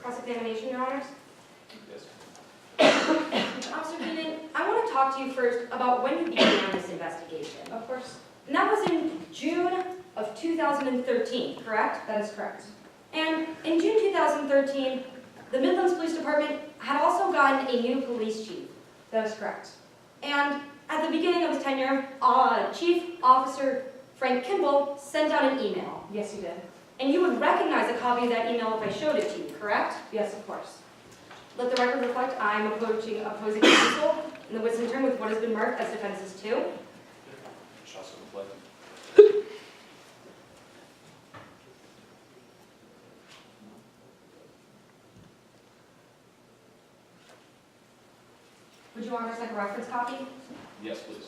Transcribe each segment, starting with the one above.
Cross-examination, Your Honors. Yes. Officer Keenan, I want to talk to you first about when you began this investigation. Of course, And that was in June of 2013, correct? that is correct. And in June 2013, the Midlands Police Department had also gotten a new police chief. That is correct. And at the beginning of his tenure, Chief Officer Frank Kimball sent out an email. Yes, you did. And you would recognize a copy of that email if I showed it to you, correct? Yes, of course. Let the record reflect I am opposing counsel in the Whitson term with what has been marked as defenses 2. Should also reflect. Would you honors like a reference copy? Yes, please.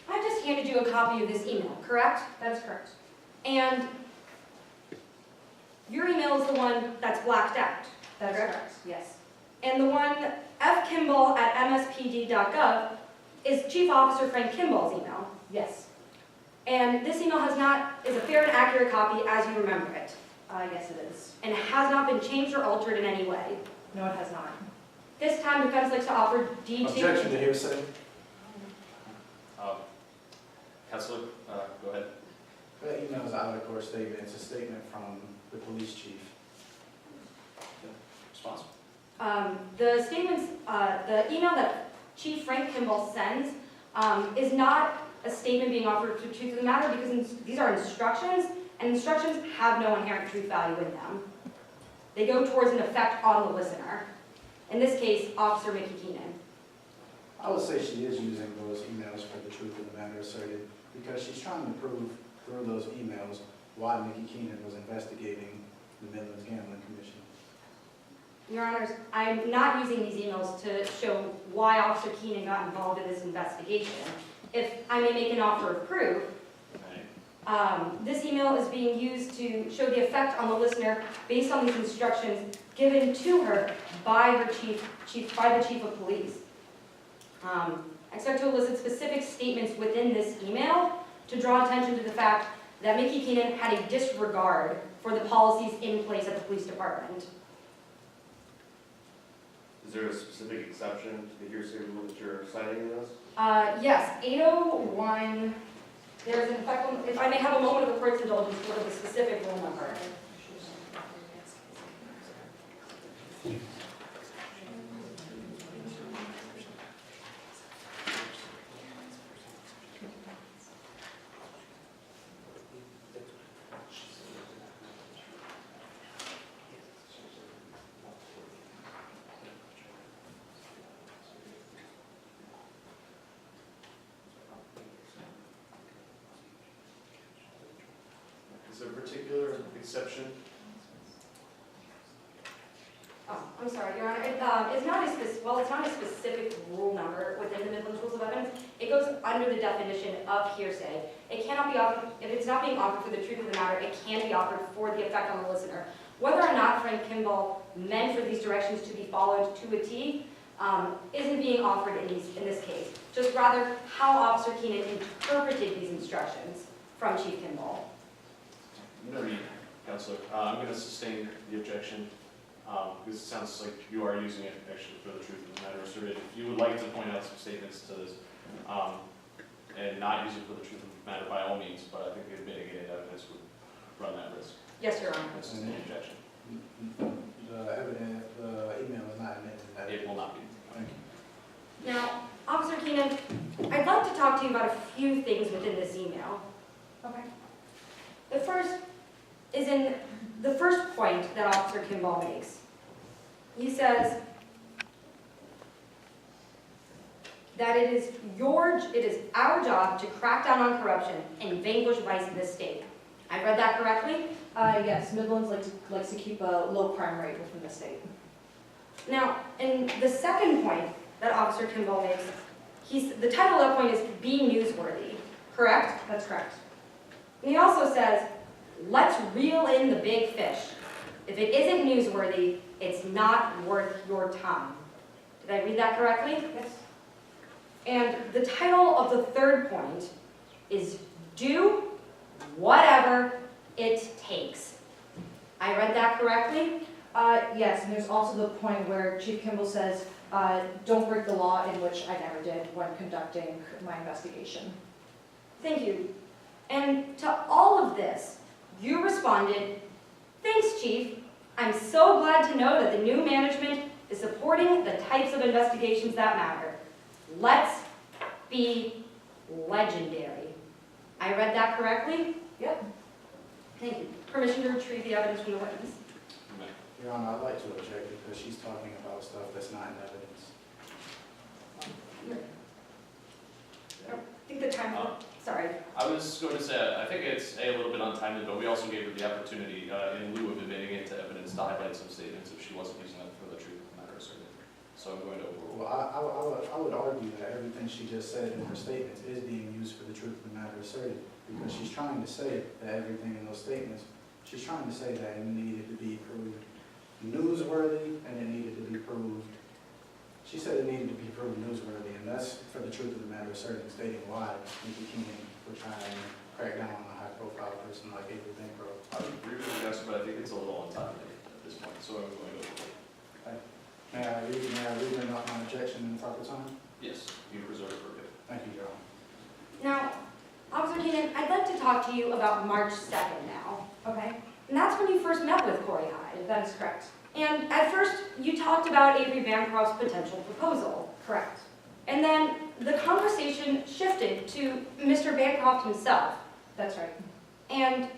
I just handed you a copy of this email, correct? That is correct. And your email is the one that's blacked out. That is Correct. correct. Yes. And the one fkimball@mspd.gov is Chief Officer Frank Kimball's email. Yes. And this email is a fair and accurate copy as you remember it. Yes, it is. And it has not been changed or altered in any way. No, it has not. This time, defense likes to offer D2. Objection to hearsay. Counselor, go ahead. That email is out of court statement. It's a statement from the police chief. Response. The statements, the email that Chief Frank Kimball sends is not a statement being offered to truth of the matter because these are instructions, and instructions have no inherent truth value in them. They go towards an effect on the listener. In this case, Officer Mickey Keenan. I would say she is using those emails for the truth of the matter asserted because she's trying to prove through those emails why Mickey Keenan was investigating the Midlands Gambling Commission. Your Honors, I'm not using these emails to show why Officer Keenan got involved in this investigation. If I may make an offer of proof, this email is being used to show the effect on the listener based on these instructions given to her by her by the Chief of Police. I expect to elicit specific statements within this email to draw attention to the fact that Mickey Keenan had a disregard for the policies in place at the police department. Is there a specific exception to the hearsay rule that you're citing in this? Yes, 801, there's an effect on, if I may have a moment of the court's indulgence, what are the specific rule number? Is there a particular exception? Oh, I'm sorry, Your Honor, it's not a specific rule number within the Midlands Rules of Evidence. It goes under the definition of hearsay. It cannot be offered, if it's not being offered for the truth of the matter, it can be offered for the effect on the listener. Whether or not Frank Kimball meant for these directions to be followed to a T isn't being offered in this case, just rather how Officer Keenan interpreted these instructions from Chief Kimball. No need, Counselor. I'm going to sustain the objection because it sounds like you are using it actually for the truth of the matter asserted. If you would like to point out some statements to this and not use it for the truth of the matter, by all means, but I think the mitigated evidence would run that risk. Yes, Your Honor. That's just an objection. The email is not admitted. It will not be. Thank you. Now, Officer Keenan, I'd like to talk to you about a few things within this email. Okay. The first is in the first point that Officer Kimball makes. He says that it is our job to crack down on corruption and vanquish vice in this state. I read that correctly? Yes, Midlands likes to keep a low crime rate within the state. Now, in the second point that Officer Kimball makes, the title of that point is Be Newsworthy, correct? That's correct. And he also says, let's reel in the big fish. If it isn't newsworthy, it's not worth your time. Did I read that correctly? Yes. And the title of the third point is Do whatever it takes. I read that correctly? Yes, and there's also the point where Chief Kimball says, don't break the law, in which I never did when conducting my investigation. Thank you. And to all of this, you responded, "Thanks, Chief. I'm so glad to know that the new management is supporting the types of investigations that matter. Let's be legendary." I read that correctly? Yep. Thank you. Permission to retrieve the evidence from the witness. Your Honor, I'd like to object because she's talking about stuff that's not in evidence. I think the time, sorry. I was going to say, I think it's a little bit untimely, but we also gave her the opportunity, in lieu of admitting it to evidence, to highlight some statements if she wasn't using it for the truth of the matter asserted. So I'm going to overrule. Well, I would argue that everything she just said in her statements is being used for the truth of the matter asserted, because she's trying to say that everything in those statements, she's trying to say that it needed to be proved newsworthy and it needed to be proved, she said it needed to be proved newsworthy, and that's for the truth of the matter asserted, stating why Nikki Keenan would try and crack down on a high-profile person like Avery Bancroft. I would agree with you, yes, but I think it's a little untimely at this point, so I'm going to overrule. May I read my objection in the proper time? Yes, you preserve her gift. Thank you, Your Honor. Now, Officer Keenan, I'd like to talk to you about March 2nd now, okay? And that's when you first met with Corey Hyde. That is correct. And at first, you talked about Avery Bancroft's potential proposal. Correct. And then the conversation shifted to Mr. Bancroft himself. That's right. And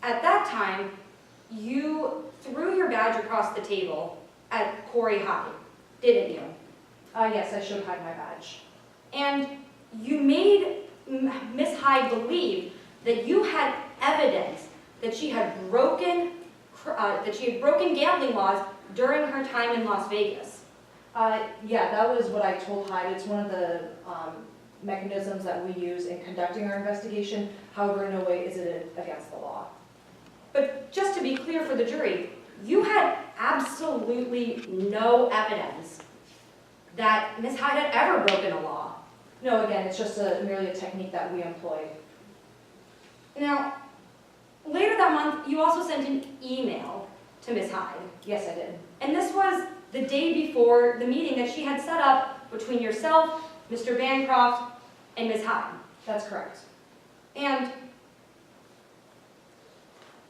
at that time, you threw your badge across the table at Corey Hyde, didn't you? Yes, I showed Hyde my badge. And you made Miss Hyde believe that you had evidence that she had broken gambling laws during her time in Las Vegas. Yeah, that was what I told Hyde. It's one of the mechanisms that we use in conducting our investigation. However, in no way is it against the law. But just to be clear for the jury, you had absolutely no evidence that Miss Hyde had ever broken a law. No, again, it's just merely a technique that we employ. Now, later that month, you also sent an email to Miss Hyde. Yes, I did. And this was the day before the meeting that she had set up between yourself, Mr. Bancroft, and Miss Hyde. That's correct. And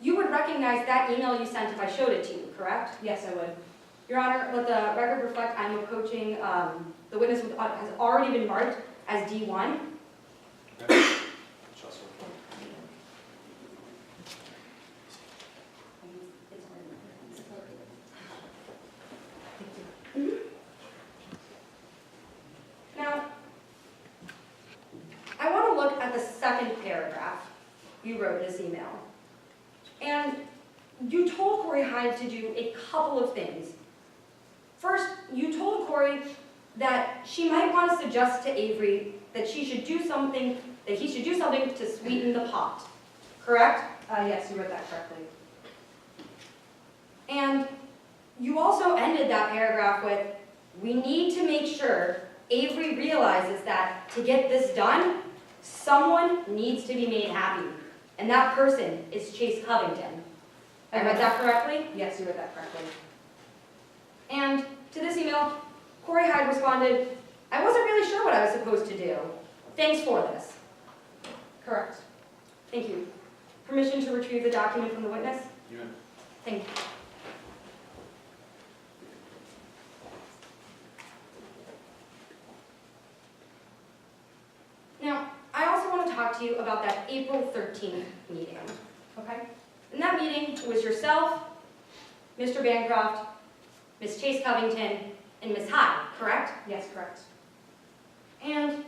you would recognize that email you sent if I showed it to you, correct? Yes, I would. Your Honor, let the record reflect I'm approaching, the witness has already been marked as D1. Just for Now, I want to look at the second paragraph you wrote in this email. And you told Corey Hyde to do a couple of things. First, you told Corey that she might want to suggest to Avery that he should do something to sweeten the pot, correct? Yes, you read that correctly. And you also ended that paragraph with, "We need to make sure Avery realizes that to get this done, someone needs to be made happy. And that person is Chase Covington." I read that correctly? Yes, you read that correctly. And to this email, Corey Hyde responded, "I wasn't really sure what I was supposed to do. Thanks for this." Correct. Thank you. Permission to retrieve the document from the witness? you may. Thank you. Now, I also want to talk to you about that April 13th meeting, okay? In that meeting, it was yourself, Mr. Bancroft, Miss Chase Covington, and Miss Hyde, correct? Yes, correct. And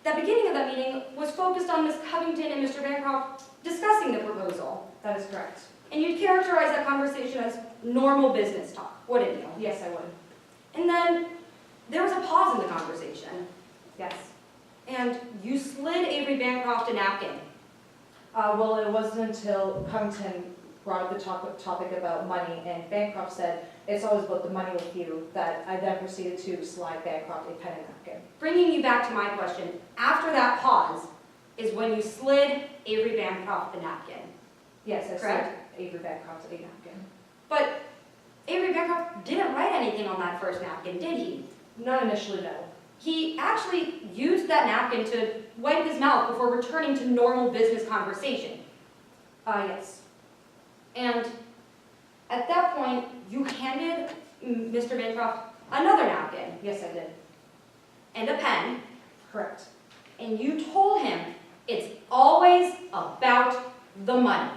the beginning of that meeting was focused on Miss Covington and Mr. Bancroft discussing the proposal. That is correct. And you'd characterize that conversation as normal business talk, wouldn't you? Yes, I would. And then there was a pause in the conversation, Yes. and you slid Avery Bancroft a napkin. Well, it wasn't until Covington brought up the topic about money, and Bancroft said, "It's always about the money with you," that I then proceeded to slide Bancroft a pen and napkin. Bringing you back to my question, after that pause, is when you slid Avery Bancroft the napkin. Yes, I Correct. said Avery Bancroft a napkin. But Avery Bancroft didn't write anything on that first napkin, did he? Not initially, no. He actually used that napkin to wipe his mouth before returning to normal business conversation. Yes. And at that point, you handed Mr. Bancroft another napkin Yes, I did. and a pen, Correct. and you told him it's always about the money.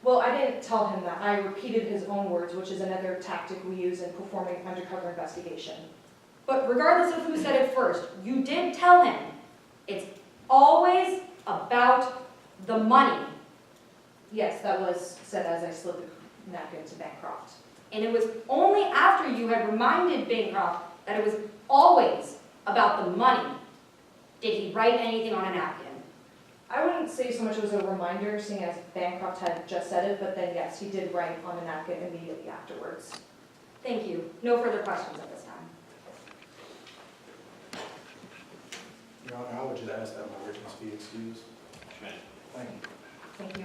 Well, I didn't tell him that. I repeated his own words, which is another tactic we use in performing undercover investigation. But regardless of who said it first, you did tell him it's always about the money. Yes, that was said as I slid the napkin to Bancroft. And it was only after you had reminded Bancroft that it was always about the money did he write anything on a napkin. I wouldn't say so much it was a reminder, seeing as Bancroft had just said it, but then yes, he did write on the napkin immediately afterwards. Thank you. No further questions at this time. Your Honor, I would just ask that my witness be excused. Okay. Thank you. Thank you.